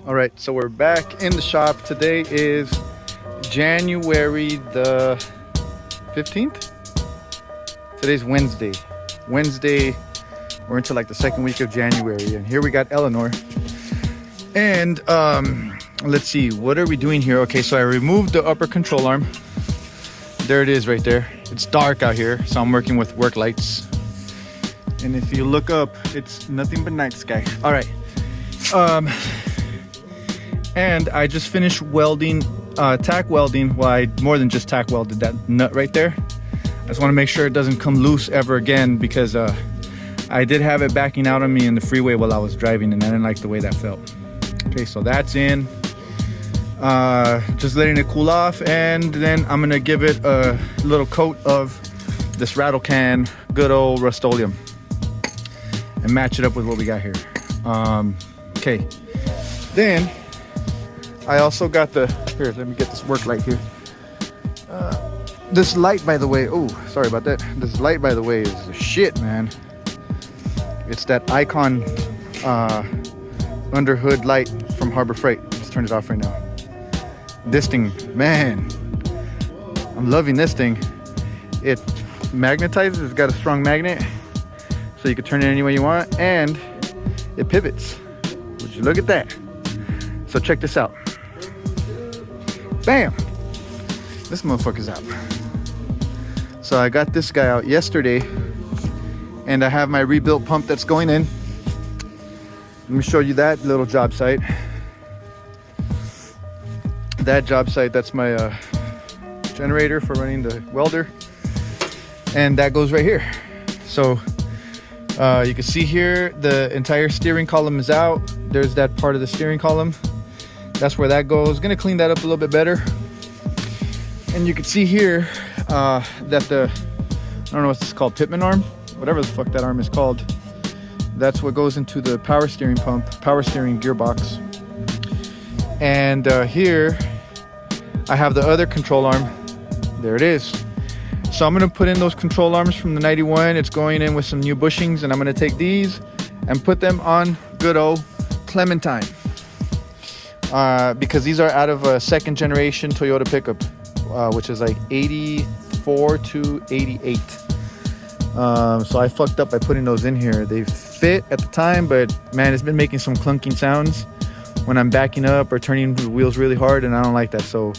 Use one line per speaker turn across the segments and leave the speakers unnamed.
All right, so we're back in the shop. Today is January the 15th. Today's Wednesday. We're into like the second week of January, and here we got Eleanor. And let's see, what are we doing here? Okay, so I removed the upper control arm. There it is right there. It's dark out here, so I'm working with work lights. And if you look up, it's nothing but night sky. All right. And I just finished welding, tack welding. Well, I more than just tack welded that nut right there. I just want to make sure it doesn't come loose ever again, because I did have it backing out on me in the freeway while I was driving, and I didn't like the way that felt. Okay, so that's in. Just letting it cool off, and then I'm gonna give it a little coat of this rattle can, good old Rust-Oleum, and match it up with what we got here. Okay, then I also got the, here, let me get this work light here. This light, by the way, oh, sorry about that. This light, by the way, is the shit, man. It's that Icon under hood light from Harbor Freight. Let's turn it off right now. This thing, man, I'm loving this thing. It magnetizes, it's got a strong magnet, so you can turn it any way you want, and it pivots. Would you look at that? So check this out. Bam! This motherfucker's out. So I got this guy out yesterday, and I have my rebuilt pump that's going in. Let me show you that little job site. That job site, that's my generator for running the welder. And that goes right here. So you can see here, the entire steering column is out. There's that part of the steering column. That's where that goes. Gonna clean that up a little bit better. And you can see here that the, I don't know what this is called, Pitman arm, whatever the fuck that arm is called. That's what goes into the power steering pump, power steering gearbox. And here I have the other control arm. There it is. So I'm gonna put in those control arms from the 91. It's going in with some new bushings, and I'm gonna take these and put them on good old Clementine. Because these are out of a second generation Toyota pickup, which is like 84 to 88. So I fucked up by putting those in here. They fit at the time, but man, it's been making some clunking sounds when I'm backing up or turning the wheels really hard, and I don't like that. So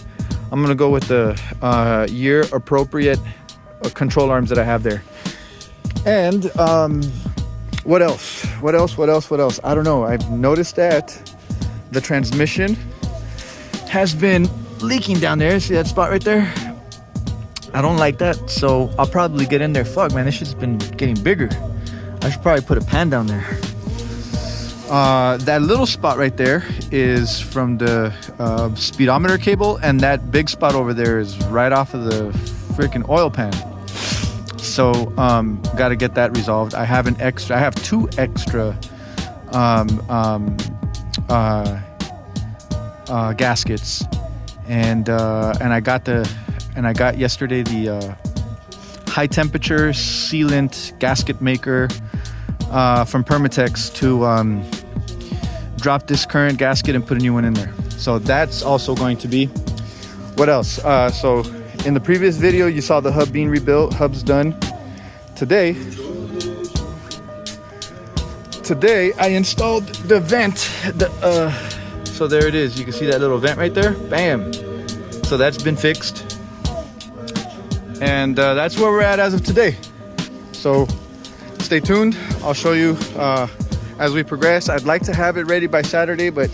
I'm gonna go with the year appropriate control arms that I have there. And what else? I don't know. I've noticed that the transmission has been leaking down there. See that spot right there? I don't like that, so I'll probably get in there. Fuck, man, this shit's been getting bigger. I should probably put a pan down there. That little spot right there is from the speedometer cable, and that big spot over there is right off of the freaking oil pan. So got to get that resolved. I have two extra gaskets, and I got yesterday the high temperature sealant gasket maker from Permatex to drop this current gasket and put a new one in there. So that's also going to be, what else? So in the previous video you saw the hub being rebuilt. Hub's done. Today I installed the vent. So there it is. You can see that little vent right there. Bam. So that's been fixed. And that's where we're at as of today. So stay tuned. I'll show you as we progress. I'd like to have it ready by Saturday, but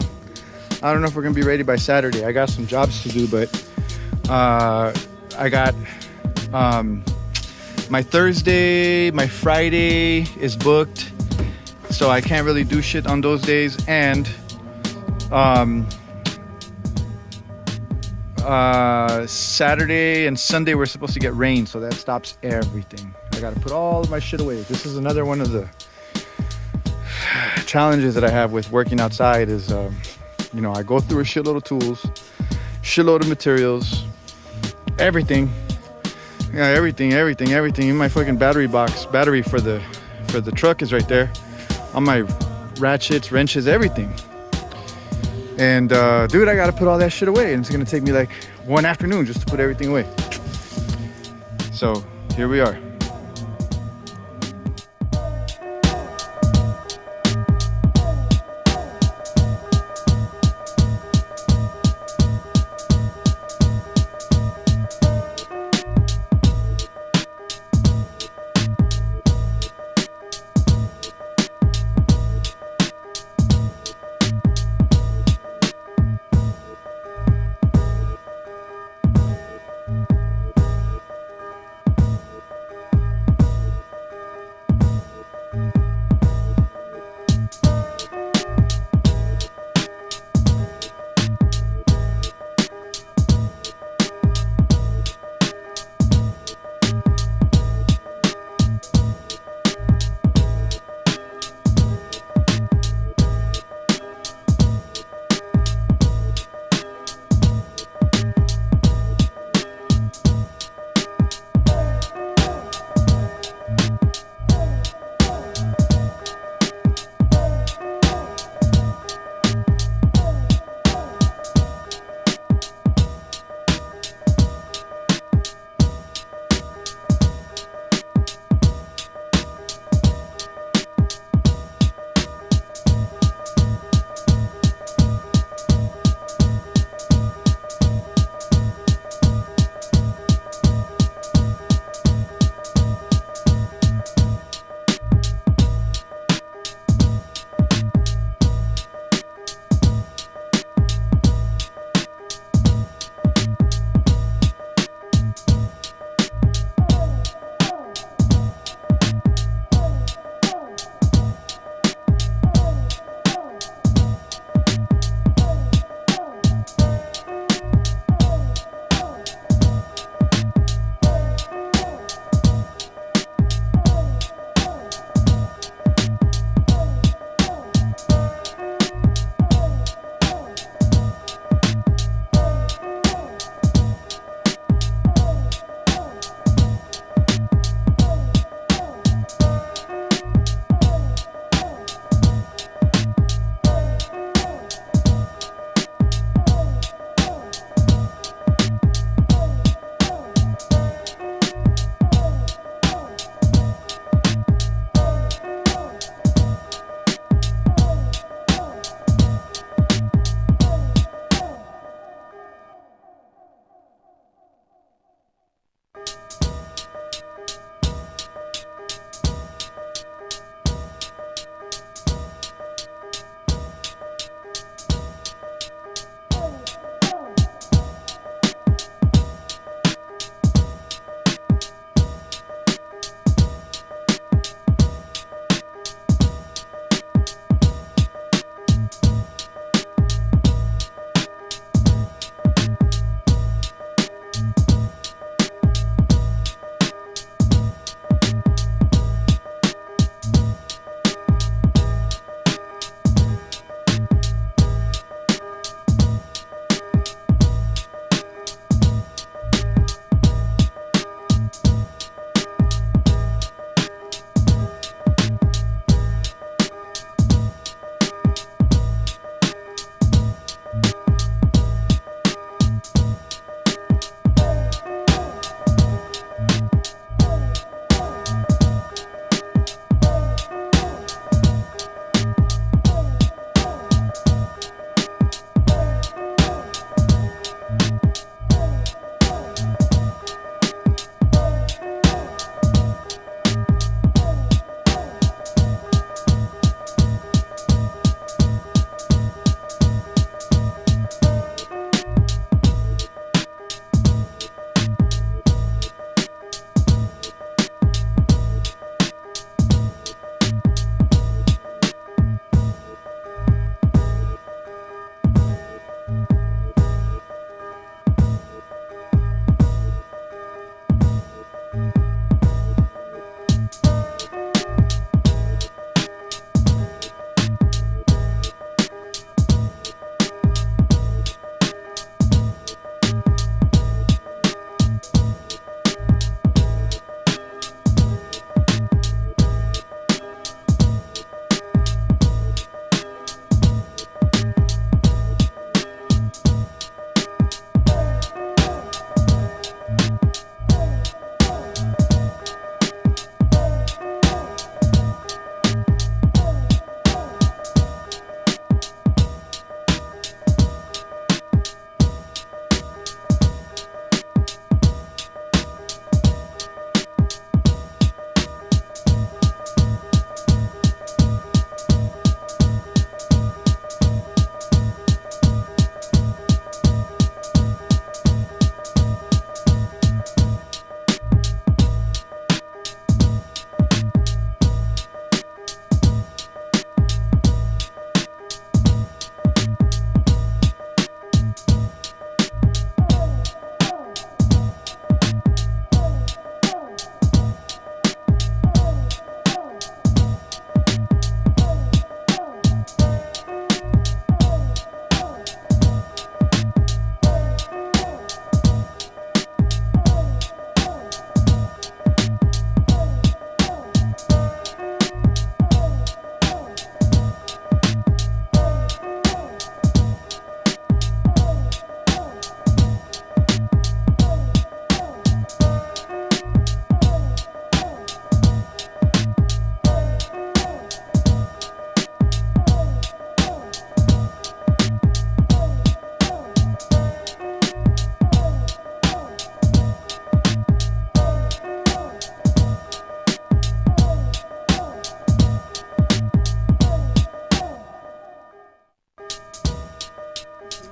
I don't know if we're gonna be ready by Saturday. I got some jobs to do, but I got my Thursday, my Friday is booked, so I can't really do shit on those days. And Saturday and Sunday we're supposed to get rain, so that stops everything. I gotta put all of my shit away. This is another one of the challenges that I have with working outside is you know, I go through a shitload of tools, shitload of materials, everything. Yeah, everything in my fucking battery box. Battery for the truck is right there. All my ratchets, wrenches, everything. And dude, I gotta put all that shit away, and it's gonna take me like one afternoon just to put everything away. So here we are.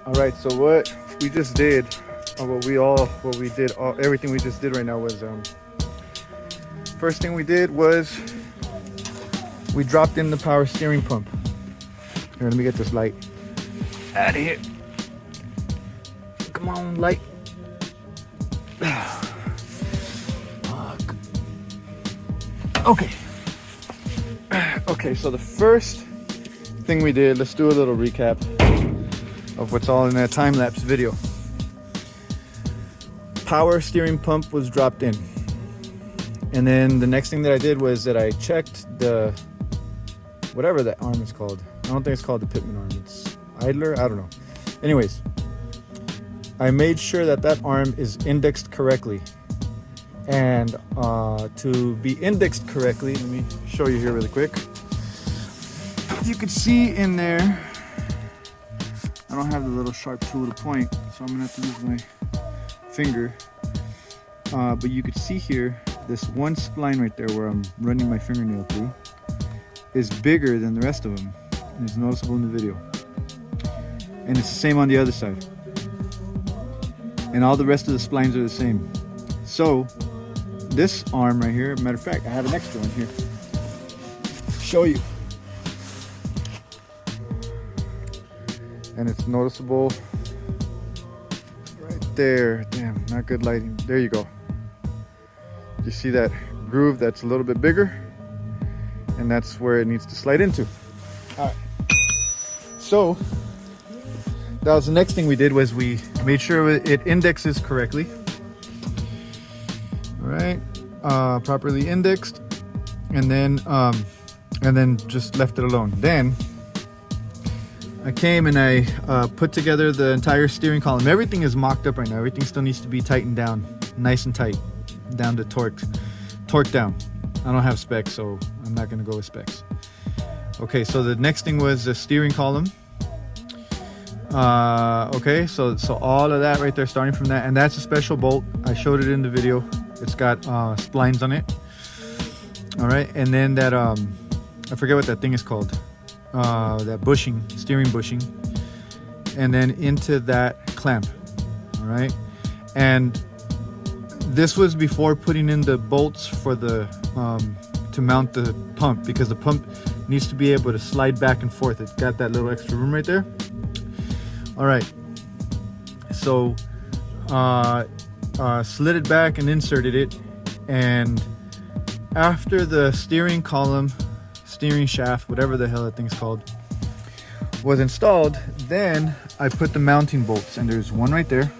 All right, so what we just did, everything we just did right now was, first thing we did was we dropped in the power steering pump. Here, let me get this light out of here. Come on, light. Fuck. Okay. Okay, so the first thing we did, let's do a little recap of what's all in that time-lapse video. Power steering pump was dropped in. And then the next thing that I did was that I checked the, whatever that arm is called. I don't think it's called the Pitman arm. It's idler, I don't know. Anyways, I made sure that that arm is indexed correctly. And to be indexed correctly, let me show you here really quick. You can see in there, I don't have the little sharp tool to point, so I'm gonna have to use my finger. But you could see here, this one spline right there where I'm running my fingernail through is bigger than the rest of them. And it's noticeable in the video. And it's the same on the other side. And all the rest of the splines are the same. So this arm right here, matter of fact, I have an extra one here. Show you. And it's noticeable right there. Damn, not good lighting. There you go. You see that groove that's a little bit bigger, and that's where it needs to slide into. All right. So that was the next thing we did, was we made sure it indexes correctly. All right, properly indexed, and then just left it alone. Then I came and I put together the entire steering column. Everything is mocked up right now. Everything still needs to be tightened down, nice and tight, down to torque down. I don't have specs, so I'm not gonna go with specs. Okay, so the next thing was the steering column. Okay, so all of that right there, starting from that, and that's a special bolt. I showed it in the video. It's got splines on it. All right, and then that I forget what that thing is called. That bushing, steering bushing, and then into that clamp. All right, and this was before putting in the bolts for the to mount the pump, because the pump needs to be able to slide back and forth. It's got that little extra room right there. All right, so slid it back and inserted it, and after the steering column, steering shaft, whatever the hell that thing's called, was installed, then I put the mounting bolts, and there's one right there.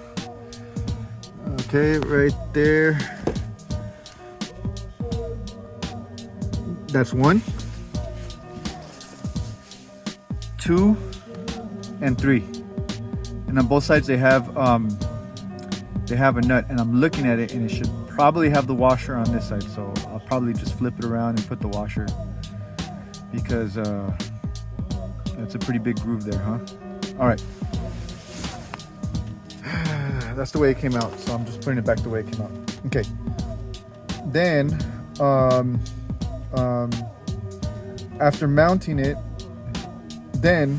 Okay, right there. That's 1, 2, and 3. And on both sides they have a nut, and I'm looking at it, and it should probably have the washer on this side, so I'll probably just flip it around and put the washer, because that's a pretty big groove there, huh? All right. That's the way it came out, so I'm just putting it back the way it came out. Okay. Then, after mounting it, then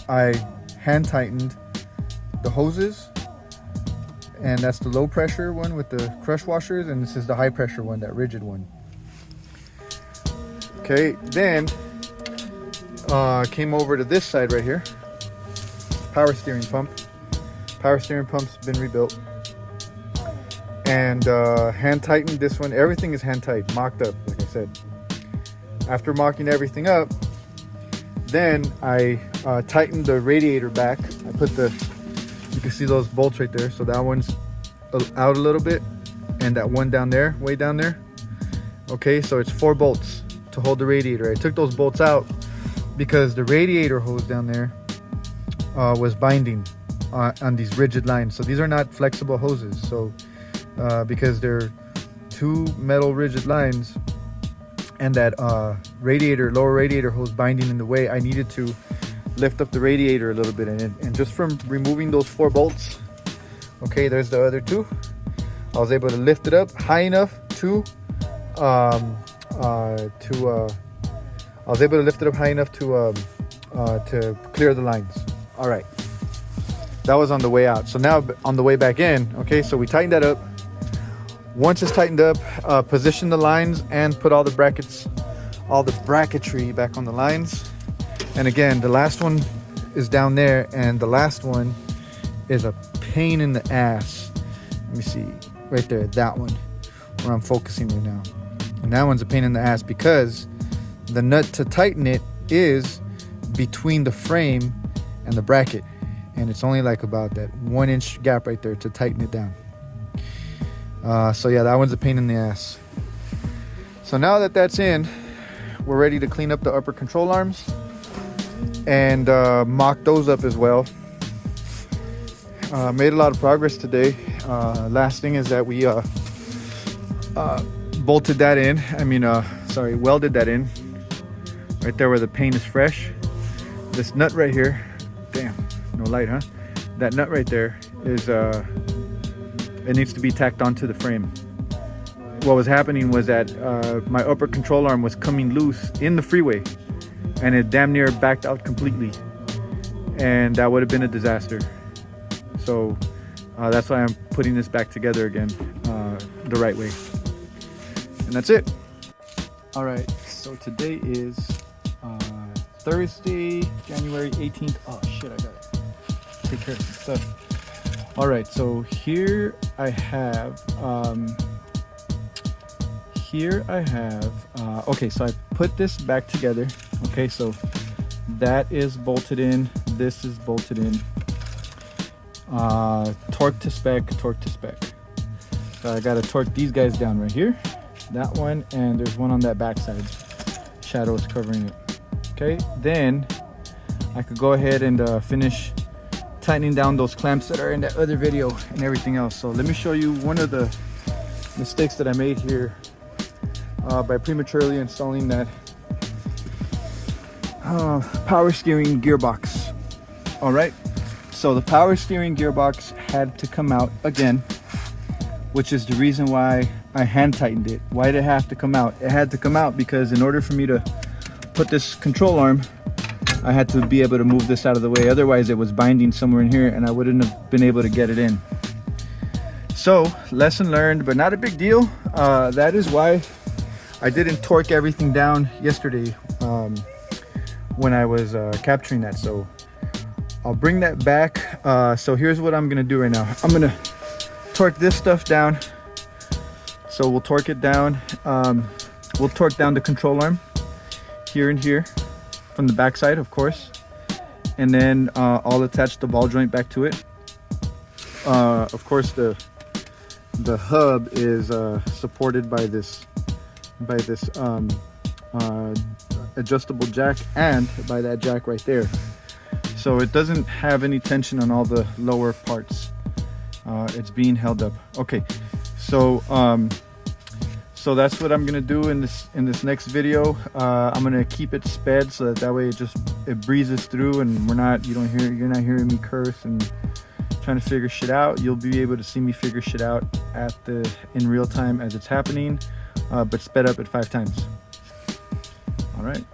I hand tightened the hoses, and that's the low pressure one with the crush washers, and this is the high pressure one, that rigid one. Okay, then came over to this side right here. Power steering pump. Power steering pump's been rebuilt, and hand tightened this one. Everything is hand tight, mocked up, like I said. After mocking everything up, then I tightened the radiator back. I put you can see those bolts right there. So that one's out a little bit, and that one down there, way down there. Okay, so it's 4 bolts to hold the radiator. I took those bolts out because the radiator hose down there was binding on these rigid lines. So these are not flexible hoses. So because they're 2 metal rigid lines, and that lower radiator hose binding in the way, I needed to lift up the radiator a little bit, and just from removing those 4 bolts, okay, there's the other 2, I was able to lift it up high enough to clear the lines. All right, That was on the way out. So now on the way back in, okay, so we tightened that up. Once it's tightened up, position the lines and put all the brackets, all the bracketry back on the lines. And again, the last one is down there, and the last one is a pain in the ass. Let me see, right there, that one, where I'm focusing right now. And that one's a pain in the ass because the nut to tighten it is between the frame and the bracket. And it's only like about that 1 inch gap right there to tighten it down. So yeah, that one's a pain in the ass. So now that that's in, we're ready to clean up the upper control arms and mock those up as well. Made a lot of progress today. Last thing is that we bolted that in. Welded that in right there where the paint is fresh. This nut right here, damn, no light, huh? That nut right there is it needs to be tacked onto the frame. What was happening was that my upper control arm was coming loose in the freeway, and it damn near backed out completely, and that would have been a disaster. So that's why I'm putting this back together again the right way. And that's it. All right, so today is Thursday, January 18th. Oh shit, I gotta take care of some stuff. All right, so here I have okay, so I put this back together. Okay, so that is bolted in, this is bolted in, torque to spec. So I gotta torque these guys down right here, that one, and there's one on that back side, shadow is covering it. Okay, then I could go ahead and finish tightening down those clamps that are in that other video and everything else. So let me show you one of the mistakes that I made here by prematurely installing that power steering gearbox. All right, so the power steering gearbox had to come out again, which is the reason why I hand tightened it. Why did it have to come out? It had to come out because in order for me to put this control arm, I had to be able to move this out of the way. Otherwise it was binding somewhere in here and I wouldn't have been able to get it in. So lesson learned, but not a big deal. That is why I didn't torque everything down yesterday when I was capturing that. So I'll bring that back. So here's what I'm gonna do right now. I'm gonna torque this stuff down. So we'll torque it down. We'll torque down the control arm here and here from the back side, of course, and then I'll attach the ball joint back to it. Of course, the hub is supported by this adjustable jack and by that jack right there, so it doesn't have any tension on all the lower parts. It's being held up. Okay, so so that's what I'm gonna do in this next video. I'm gonna keep it sped so that way it breezes through and you're not hearing me curse and trying to figure shit out. You'll be able to see me figure shit out in real time as it's happening, but sped up at 5 times. All right.